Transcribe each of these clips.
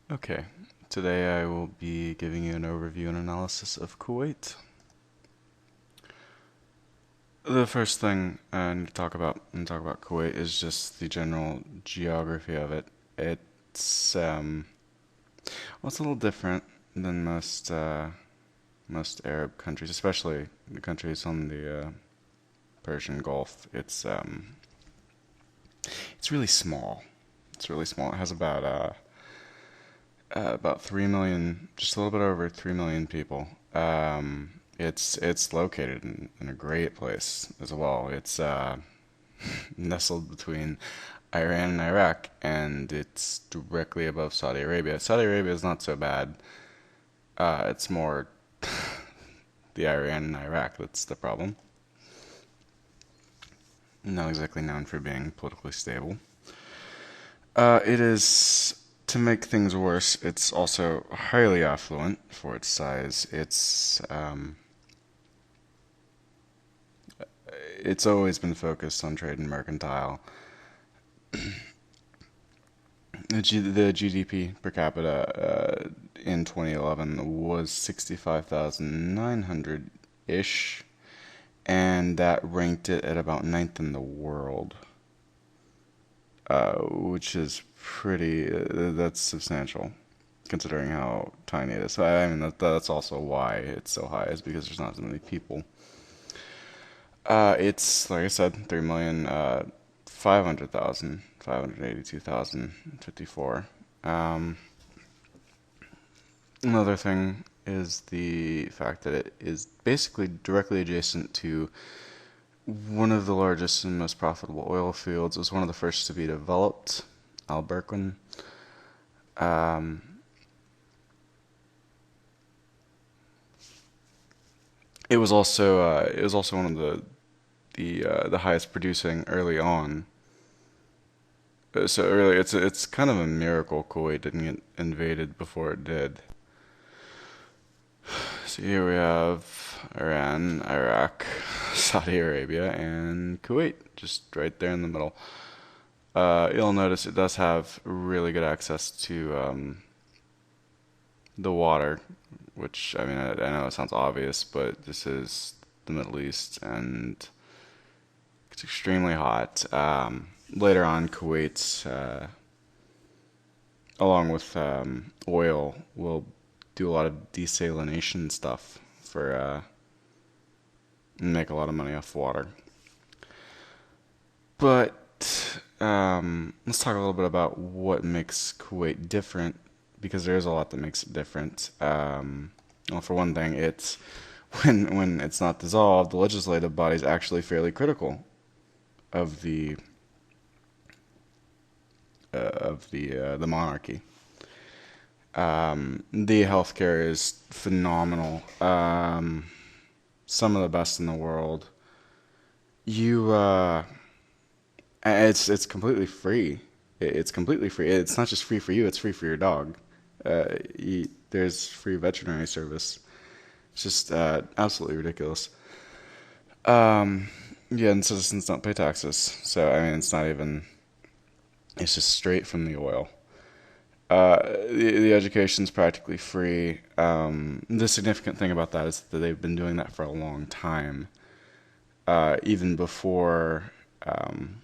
Okay, today I will be giving you an overview and analysis of Kuwait. The first thing I need to talk about when talk about Kuwait is just the general geography of it. It's well, it's a little different than most Arab countries, especially the countries on the Persian Gulf. It's really small. It's really small. It has about 3 million, just a little bit over 3 million people. It's located in a great place as well. It's nestled between Iran and Iraq, and it's directly above Saudi Arabia. Saudi Arabia is not so bad. It's more the Iran and Iraq that's the problem. Not exactly known for being politically stable. It is, to make things worse, it's also highly affluent for its size. It's always been focused on trade and mercantile. The GDP per capita in 2011 was 65,900 ish, and that ranked it at about ninth in the world, which is that's substantial considering how tiny it is. So, I mean, that's also why it's so high, is because there's not so many people. It's like I said, 3,000,000, 500,000, 582,054. Um, Another thing is the fact that it is basically directly adjacent to one of the largest and most profitable oil fields. It was one of the first to be developed, Al Berquin. Um, it was also one of the highest producing early on. So early, it's kind of a miracle Kuwait didn't get invaded before it did. So here we have Iran, Iraq, Saudi Arabia, and Kuwait, just right there in the middle. You'll notice it does have really good access to the water, which, I mean, I know it sounds obvious, but this is the Middle East, and it's extremely hot. Later on, Kuwait, along with oil, will do a lot of desalination stuff for make a lot of money off water. But let's talk a little bit about what makes Kuwait different, because there is a lot that makes it different. Well, for one thing, it's when it's not dissolved, the legislative body is actually fairly critical of the monarchy. The healthcare is phenomenal. Some of the best in the world. You it's completely free. It's completely free. It's not just free for you, it's free for your dog. There's free veterinary service. It's just absolutely ridiculous. Um, yeah, and citizens don't pay taxes. So, I mean, it's just straight from the oil. The education's practically free. The significant thing about that is that they've been doing that for a long time. Even um,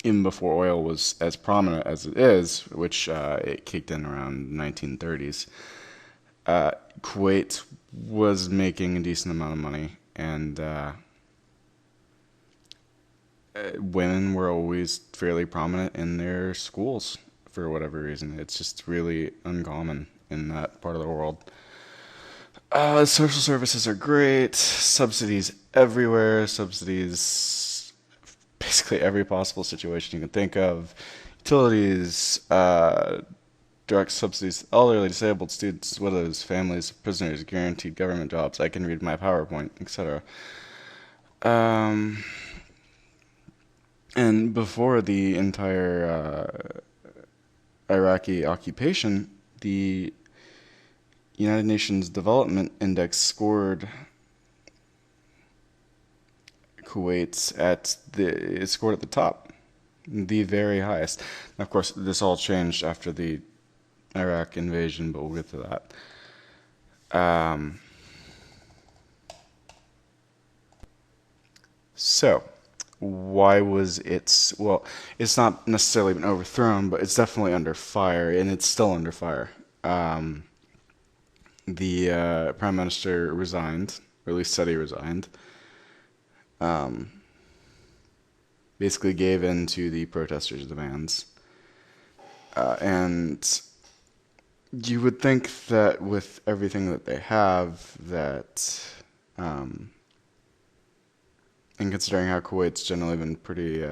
even before oil was as prominent as it is, which it kicked in around 1930s. Uh, Kuwait was making a decent amount of money, and women were always fairly prominent in their schools for whatever reason. It's just really uncommon in that part of the world. Social services are great. Subsidies everywhere. Subsidies, basically every possible situation you can think of. Utilities, direct subsidies, elderly, disabled students, widows, families, prisoners, guaranteed government jobs. I can read my PowerPoint, etc. Um, and before the entire Iraqi occupation, the United Nations Development Index scored Kuwait's at the it scored at the top. The very highest. And of course, this all changed after the Iraq invasion, but we'll get to that. So, why was it? Well, it's not necessarily been overthrown, but it's definitely under fire, and it's still under fire. Um, the prime minister resigned, or at least said he resigned. Um, Basically gave in to the protesters' demands. And you would think that with everything that they have, that, um, and considering how Kuwait's generally been pretty,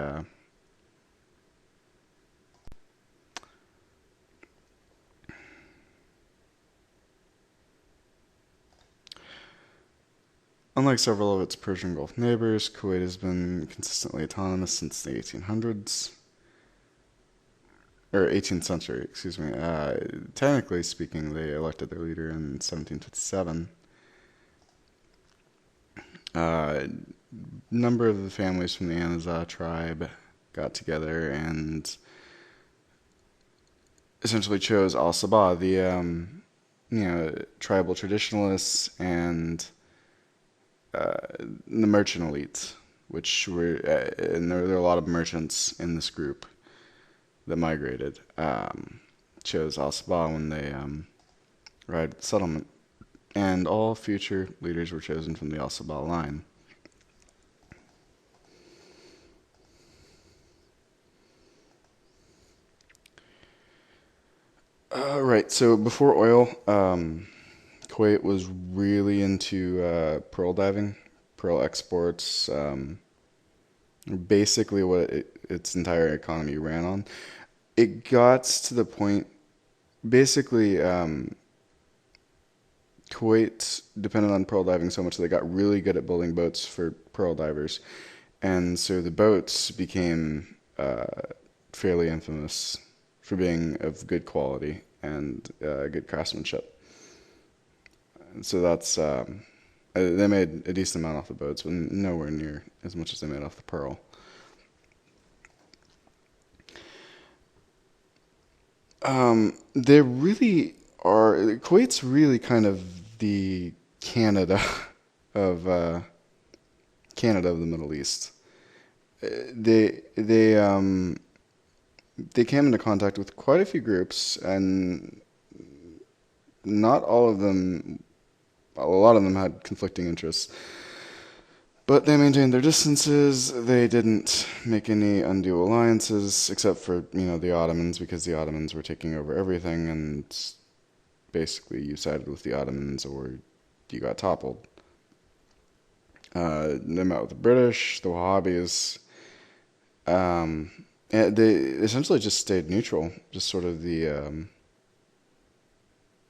unlike several of its Persian Gulf neighbors, Kuwait has been consistently autonomous since the 1800s. Or 18th century, excuse me. Technically speaking, they elected their leader in 1757. A number of the families from the Anaza tribe got together and essentially chose Al Sabah, the tribal traditionalists and the merchant elite, which were and there were a lot of merchants in this group that migrated. Chose Al Sabah when they arrived at the settlement, and all future leaders were chosen from the Al Sabah line. Right. So before oil, Kuwait was really into pearl diving, pearl exports. Basically, what its entire economy ran on. It got to the point. Basically, Kuwait depended on pearl diving so much that they got really good at building boats for pearl divers, and so the boats became fairly infamous for being of good quality and good craftsmanship. So that's they made a decent amount off the boats, but nowhere near as much as they made off the pearl. They really are. Kuwait's really kind of the Canada of Canada of the Middle East. They they um, they came into contact with quite a few groups, and not all of them. A lot of them had conflicting interests. But they maintained their distances. They didn't make any undue alliances, except for, the Ottomans, because the Ottomans were taking over everything, and basically you sided with the Ottomans or you got toppled. They met with the British, the Wahhabis. Um, and they essentially just stayed neutral, just sort of the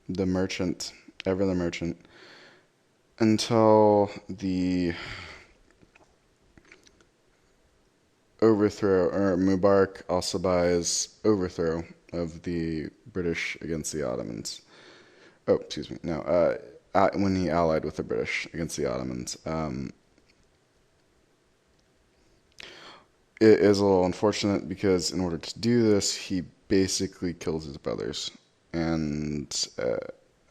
merchant, ever the merchant, until the overthrow, or Mubarak al-Sabah's overthrow of the British against the Ottomans. Oh, excuse me. No, when he allied with the British against the Ottomans. It is a little unfortunate because in order to do this, he basically kills his brothers. And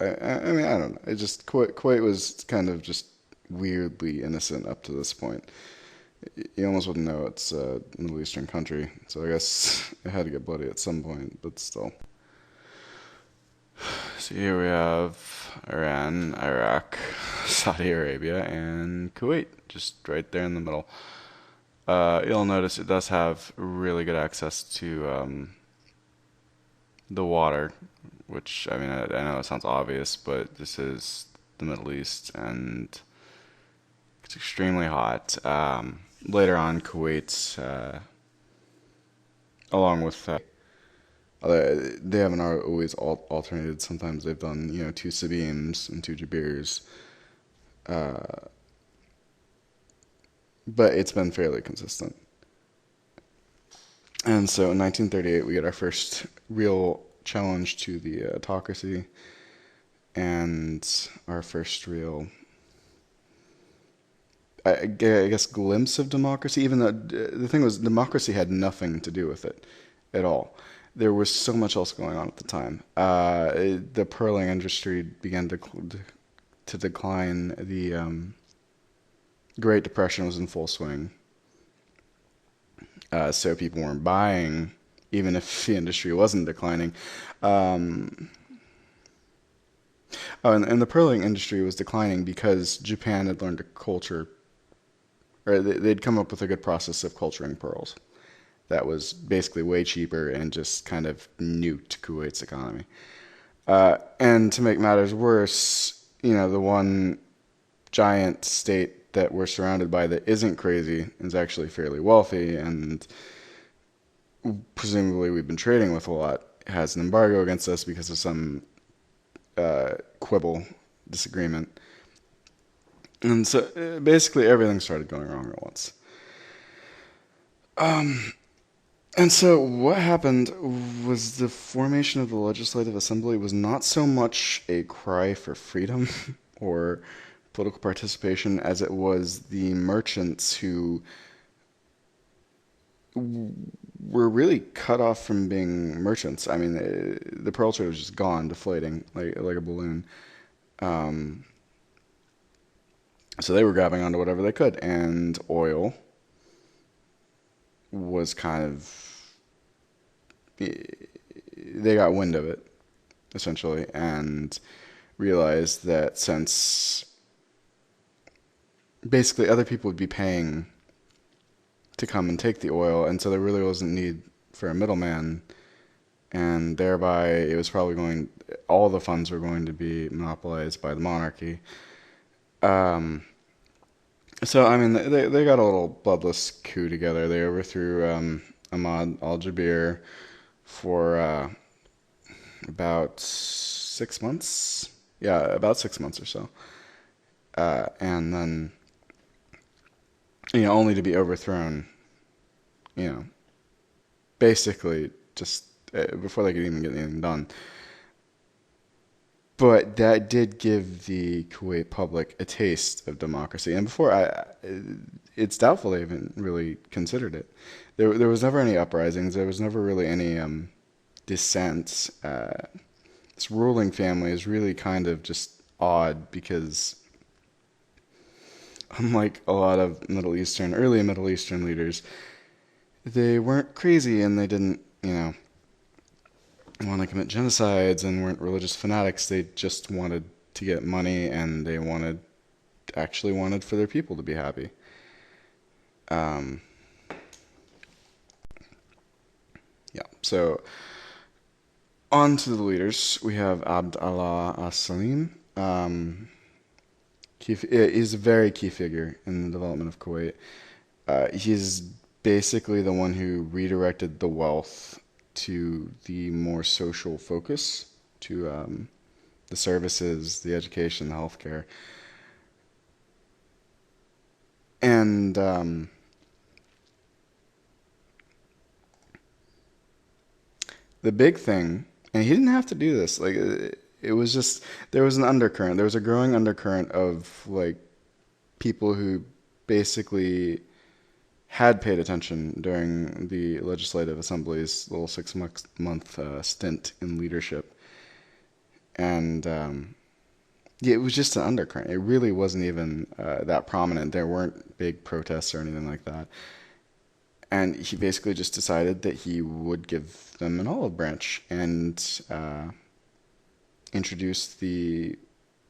I mean, I don't know. It just Kuwait was kind of just weirdly innocent up to this point. You almost wouldn't know it's a Middle Eastern country, so I guess it had to get bloody at some point, but still. So here we have Iran, Iraq, Saudi Arabia, and Kuwait, just right there in the middle. You'll notice it does have really good access to the water, which, I mean, I know it sounds obvious, but this is the Middle East, and it's extremely hot. Later on, Kuwait, along with they haven't always alternated. Sometimes they've done, two Sabims and two Jabirs, but it's been fairly consistent. And so in 1938, we get our first real challenge to the autocracy and our first real I guess, glimpse of democracy, even though the thing was, democracy had nothing to do with it at all. There was so much else going on at the time. The pearling industry began to decline. The Great Depression was in full swing. So people weren't buying, even if the industry wasn't declining. Um, and the pearling industry was declining because Japan had learned to culture, or they'd come up with a good process of culturing pearls that was basically way cheaper and just kind of nuked Kuwait's economy. And to make matters worse, the one giant state that we're surrounded by that isn't crazy is actually fairly wealthy, and presumably we've been trading with a lot, has an embargo against us because of some quibble, disagreement. And so basically everything started going wrong at once. And so what happened was the formation of the Legislative Assembly was not so much a cry for freedom or political participation as it was the merchants who were really cut off from being merchants. I mean, the pearl trade was just gone, deflating like a balloon. Um, so they were grabbing onto whatever they could, and oil was kind of they got wind of it essentially and realized that since basically other people would be paying to come and take the oil, and so there really wasn't need for a middleman, and thereby it was probably all the funds were going to be monopolized by the monarchy. Um, so I mean, they got a little bloodless coup together. They overthrew Ahmad al-Jabir for about 6 months. Yeah, about 6 months or so, and then only to be overthrown. You know, basically just before they could even get anything done. But that did give the Kuwait public a taste of democracy, and it's doubtful they even really considered it. There was never any uprisings. There was never really any dissent. This ruling family is really kind of just odd because, unlike a lot of early Middle Eastern leaders, they weren't crazy and they didn't, want to commit genocides and weren't religious fanatics. They just wanted to get money and they actually wanted for their people to be happy. Um, yeah. So on to the leaders. We have Abd Allah as-Salim. He's a very key figure in the development of Kuwait. He's basically the one who redirected the wealth to the more social focus, to the services, the education, the healthcare. And the big thing, and he didn't have to do this, like it was just, there was an undercurrent. There was a growing undercurrent of like people who basically had paid attention during the Legislative Assembly's little 6 month stint in leadership. And yeah, it was just an undercurrent. It really wasn't even that prominent. There weren't big protests or anything like that. And he basically just decided that he would give them an olive branch and introduce the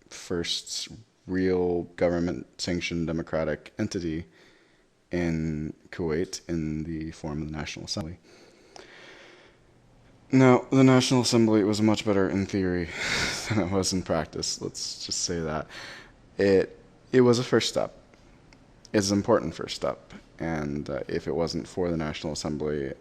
first real government-sanctioned democratic entity in Kuwait in the form of the National Assembly. Now, the National Assembly was much better in theory than it was in practice. Let's just say that. It was a first step. It's an important first step. And if it wasn't for the National Assembly,